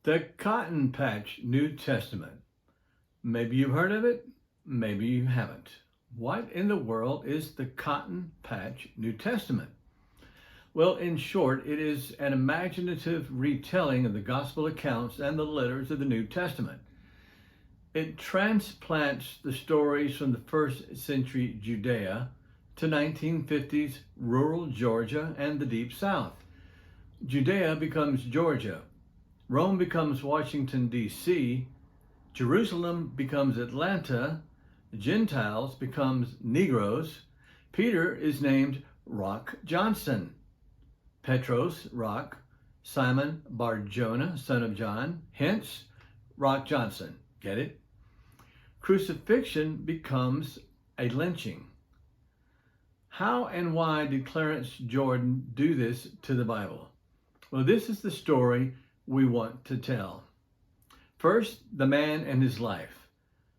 The Cotton Patch New Testament. Maybe you've heard of it, maybe you haven't. What in the world is the Cotton Patch New Testament? Well, in short, it is an imaginative retelling of the gospel accounts and the letters of the New Testament. It transplants the stories from the first century Judea to 1950s rural Georgia and the Deep South. Judea becomes Georgia. Rome becomes Washington, D.C., Jerusalem becomes Atlanta, Gentiles becomes Negroes, Peter is named Rock Johnson, Petros, Rock, Simon Bar-Jonah, son of John, hence Rock Johnson. Get it? Crucifixion becomes a lynching. How and why did Clarence Jordan do this to the Bible? Well, this is the story we want to tell. First, the man and his life.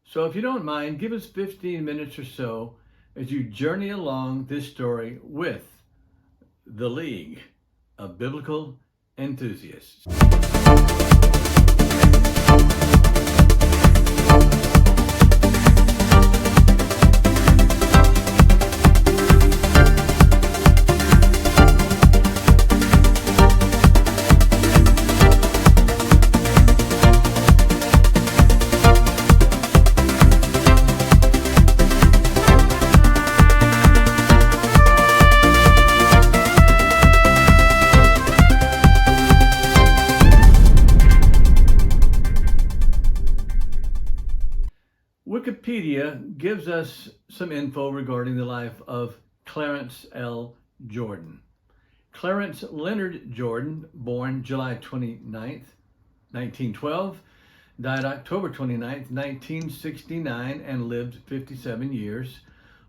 So if you don't mind, give us 15 minutes or so as you journey along this story with the League of Biblical Enthusiasts. Wikipedia gives us some info regarding the life of Clarence L. Jordan. Clarence Leonard Jordan, born July 29th, 1912, died October 29th, 1969, and lived 57 years,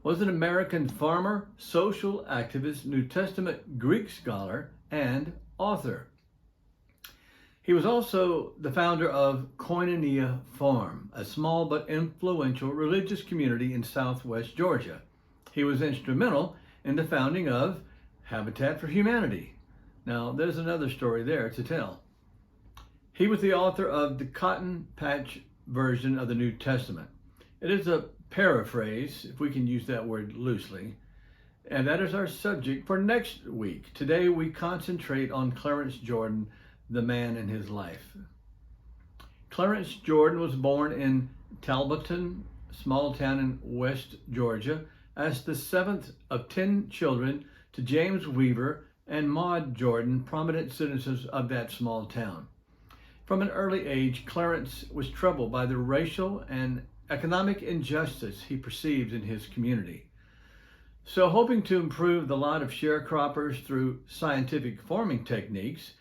was an American farmer, social activist, New Testament Greek scholar, and author. He was also the founder of Coia Farm, a small but influential religious community in southwest Georgia. He was instrumental in the founding of Habitat for Humanity. Now, there's another story there to tell. He was the author of the Cotton Patch version of the New Testament. It is a paraphrase, if we can use that word loosely, and that is our subject for next week. Today, we concentrate on Clarence Jordan, the man and his life. Clarence Jordan was born in Talbotton, small town in West Georgia, as the seventh of 10 children to James Weaver and Maud Jordan, prominent citizens of that small town. From an early age, Clarence was troubled by the racial and economic injustice he perceived in his community. So, hoping to improve the lot of sharecroppers through scientific farming techniques,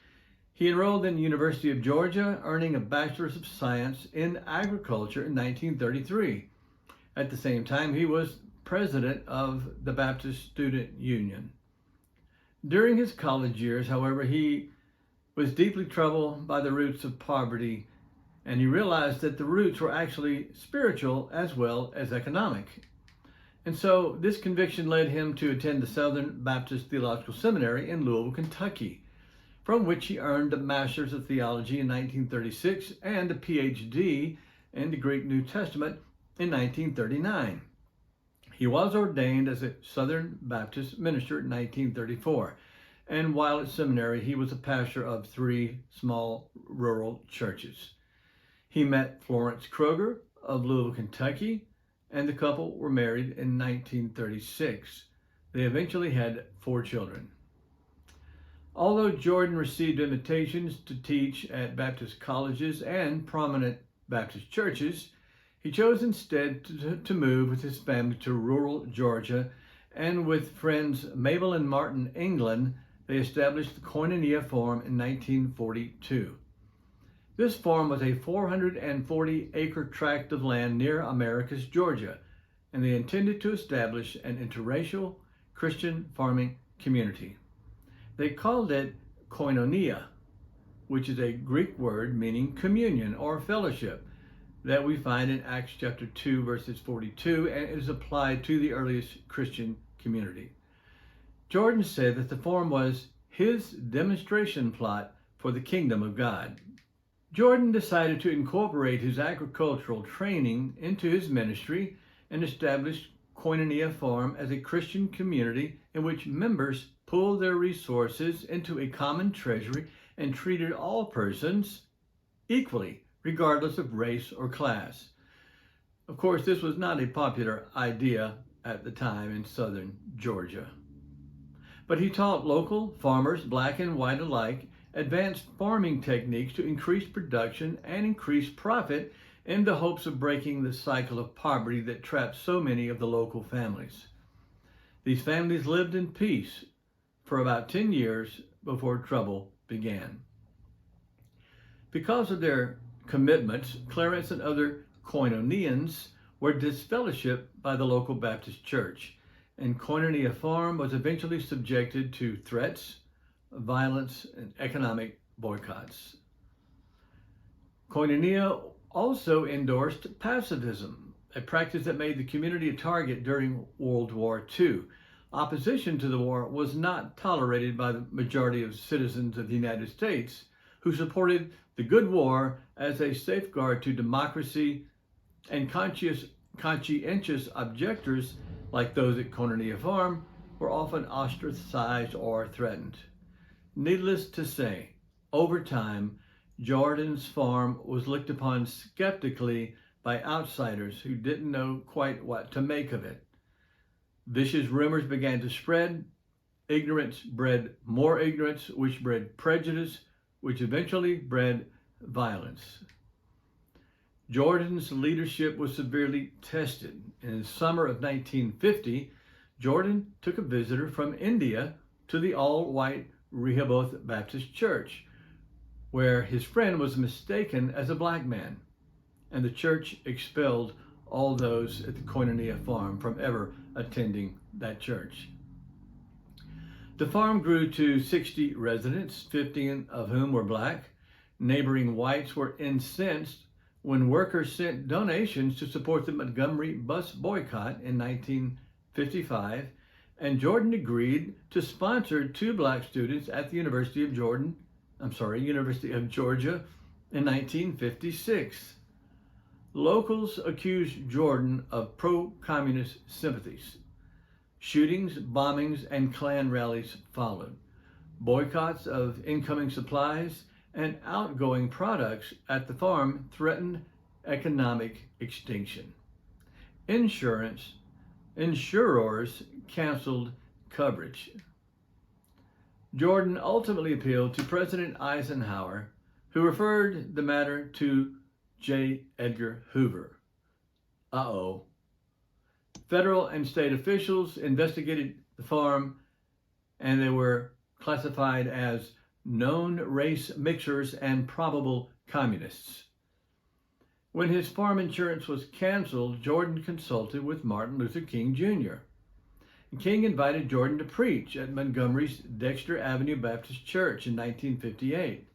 he enrolled in the University of Georgia, earning a Bachelor's of Science in Agriculture in 1933. At the same time, he was president of the Baptist Student Union. During his college years, however, he was deeply troubled by the roots of poverty, and he realized that the roots were actually spiritual as well as economic. And so this conviction led him to attend the Southern Baptist Theological Seminary in Louisville, Kentucky, from which he earned a Master's of Theology in 1936 and a PhD in the Greek New Testament in 1939. He was ordained as a Southern Baptist minister in 1934, and while at seminary, he was a pastor of 3 small rural churches. He met Florence Kroger of Louisville, Kentucky, and the couple were married in 1936. They eventually had 4 children. Although Jordan received invitations to teach at Baptist colleges and prominent Baptist churches, he chose instead to move with his family to rural Georgia, and with friends Mabel and Martin England, they established the Coia Farm in 1942. This farm was a 440-acre tract of land near Americus, Georgia, and they intended to establish an interracial Christian farming community. They called it koinonia, which is a Greek word meaning communion or fellowship that we find in Acts chapter 2, verses 42, and it is applied to the earliest Christian community. Jordan said that the farm was his demonstration plot for the kingdom of God. Jordan decided to incorporate his agricultural training into his ministry and established Coia Farm as a Christian community in which members pooled their resources into a common treasury and treated all persons equally, regardless of race or class. Of course, this was not a popular idea at the time in southern Georgia. But he taught local farmers, black and white alike, advanced farming techniques to increase production and increase profit in the hopes of breaking the cycle of poverty that trapped so many of the local families. These families lived in peace for about 10 years before trouble began. Because of their commitments, Clarence and other Koinonians were disfellowshipped by the local Baptist church, and Coia Farm was eventually subjected to threats, violence, and economic boycotts. Koinonia also endorsed pacifism, a practice that made the community a target during World War II. Opposition to the war was not tolerated by the majority of citizens of the United States, who supported the good war as a safeguard to democracy, and conscientious objectors like those at Coia Farm were often ostracized or threatened. Needless to say, over time, Jordan's farm was looked upon skeptically by outsiders who didn't know quite what to make of it. Vicious rumors began to spread. Ignorance bred more ignorance, which bred prejudice, which eventually bred violence. Jordan's leadership was severely tested. In the summer of 1950, Jordan took a visitor from India to the all-white Rehoboth Baptist Church, where his friend was mistaken as a black man, and the church expelled all those at the Coia Farm from ever attending that church. The farm grew to 60 residents, 50 of whom were black. Neighboring whites were incensed when workers sent donations to support the Montgomery bus boycott in 1955, and Jordan agreed to sponsor 2 black students at the University of Georgia in 1956. Locals accused Jordan of pro-communist sympathies. Shootings, bombings, and Klan rallies followed. Boycotts of incoming supplies and outgoing products at the farm threatened economic extinction. Insurers canceled coverage. Jordan ultimately appealed to President Eisenhower, who referred the matter to J. Edgar Hoover. Federal and state officials investigated the farm, and they were classified as known race mixers and probable communists. When his farm insurance was canceled, Jordan consulted with Martin Luther King Jr. King invited Jordan to preach at Montgomery's Dexter Avenue Baptist Church in 1958.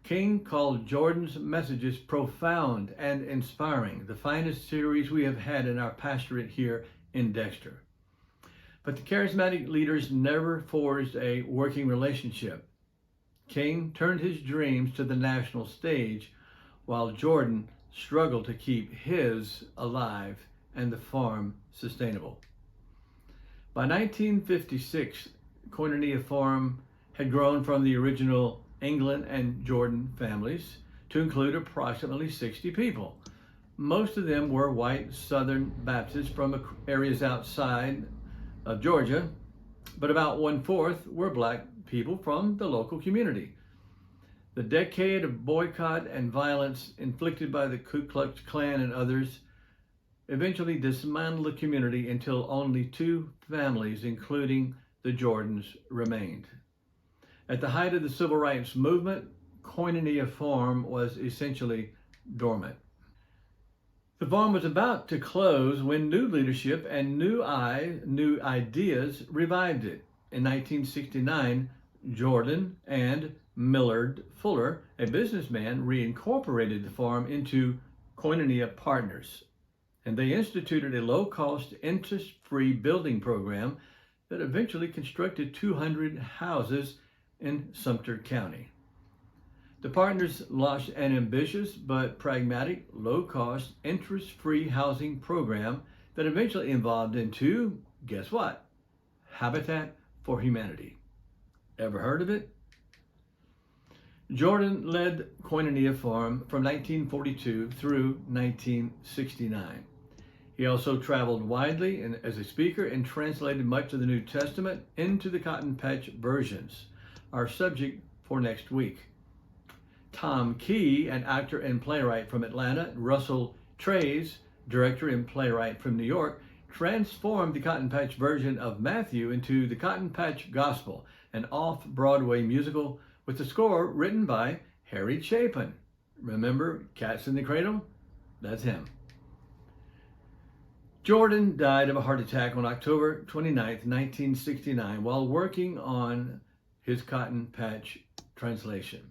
King called Jordan's messages profound and inspiring, the finest series we have had in our pastorate here in Dexter. But the charismatic leaders never forged a working relationship. King turned his dreams to the national stage, while Jordan struggled to keep his alive and the farm sustainable. By 1956, Coia Farm had grown from the original England and Jordan families to include approximately 60 people. Most of them were white Southern Baptists from areas outside of Georgia, but about 1/4 were black people from the local community. The decade of boycott and violence inflicted by the Ku Klux Klan and others eventually dismantled the community until only 2 families, including the Jordans, remained. At the height of the civil rights movement, Coia Farm was essentially dormant. The farm was about to close when new leadership and new ideas revived it. In 1969, Jordan and Millard Fuller, a businessman, reincorporated the farm into Coia Partners, and they instituted a low-cost, interest-free building program that eventually constructed 200 houses in Sumter County. The partners launched an ambitious but pragmatic, low-cost, interest-free housing program that eventually evolved into, guess what? Habitat for Humanity. Ever heard of it? Jordan led Coia Farm from 1942 through 1969. He also traveled widely as a speaker and translated much of the New Testament into the Cotton Patch versions, our subject for next week. Tom Key, an actor and playwright from Atlanta, Russell Trays, director and playwright from New York, transformed the Cotton Patch version of Matthew into the Cotton Patch Gospel, an off-Broadway musical with the score written by Harry Chapin. Remember Cats in the Cradle? That's him. Jordan died of a heart attack on October 29, 1969, while working on his Cotton Patch translation.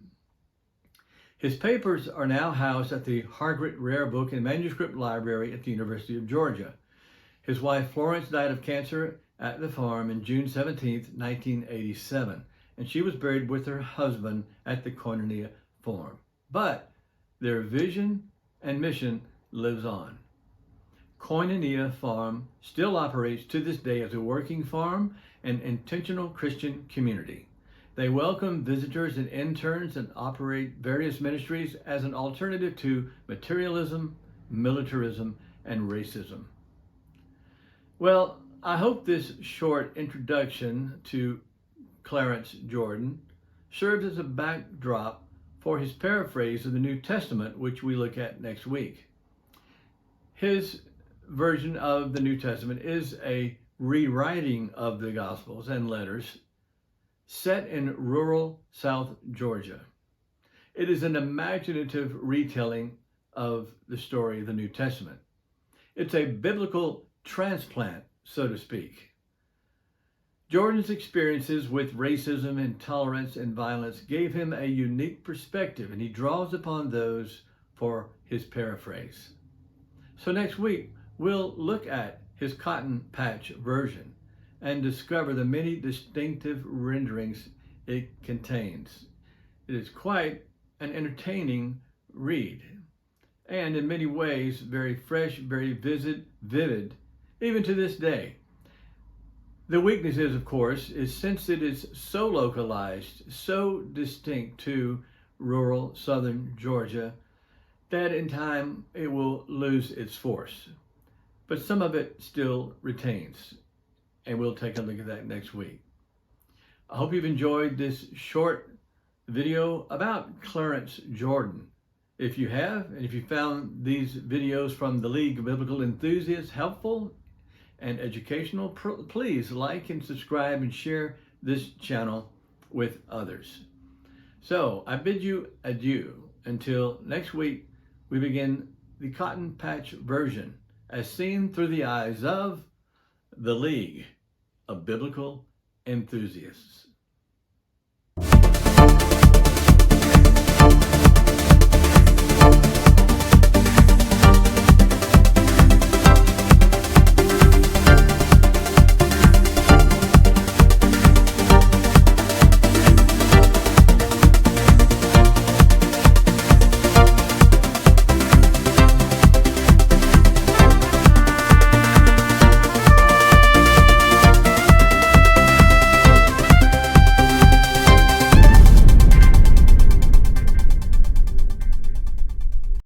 His papers are now housed at the Hargret Rare Book and Manuscript Library at the University of Georgia. His wife Florence died of cancer at the farm on June 17, 1987, and she was buried with her husband at the Coia Farm. But their vision and mission lives on. Coia Farm still operates to this day as a working farm and intentional Christian community. They welcome visitors and interns and operate various ministries as an alternative to materialism, militarism, and racism. Well, I hope this short introduction to Clarence Jordan serves as a backdrop for his paraphrase of the New Testament, which we look at next week. His version of the New Testament is a rewriting of the Gospels and letters set in rural South Georgia. It is an imaginative retelling of the story of the New Testament. It's a biblical transplant, so to speak. Jordan's experiences with racism, intolerance, and violence gave him a unique perspective, and he draws upon those for his paraphrase. So next week, we'll look at his Cotton Patch version and discover the many distinctive renderings it contains. It is quite an entertaining read, and in many ways very fresh, very vivid, even to this day. The weakness is, of course, since it is so localized, so distinct to rural southern Georgia, that in time it will lose its force. But some of it still retains, and we'll take a look at that next week. I hope you've enjoyed this short video about Clarence Jordan. If you have, and if you found these videos from the League of Biblical Enthusiasts helpful and educational, please like and subscribe and share this channel with others. So I bid you adieu until next week. We begin the Cotton Patch version as seen through the eyes of the League of Biblical Enthusiasts.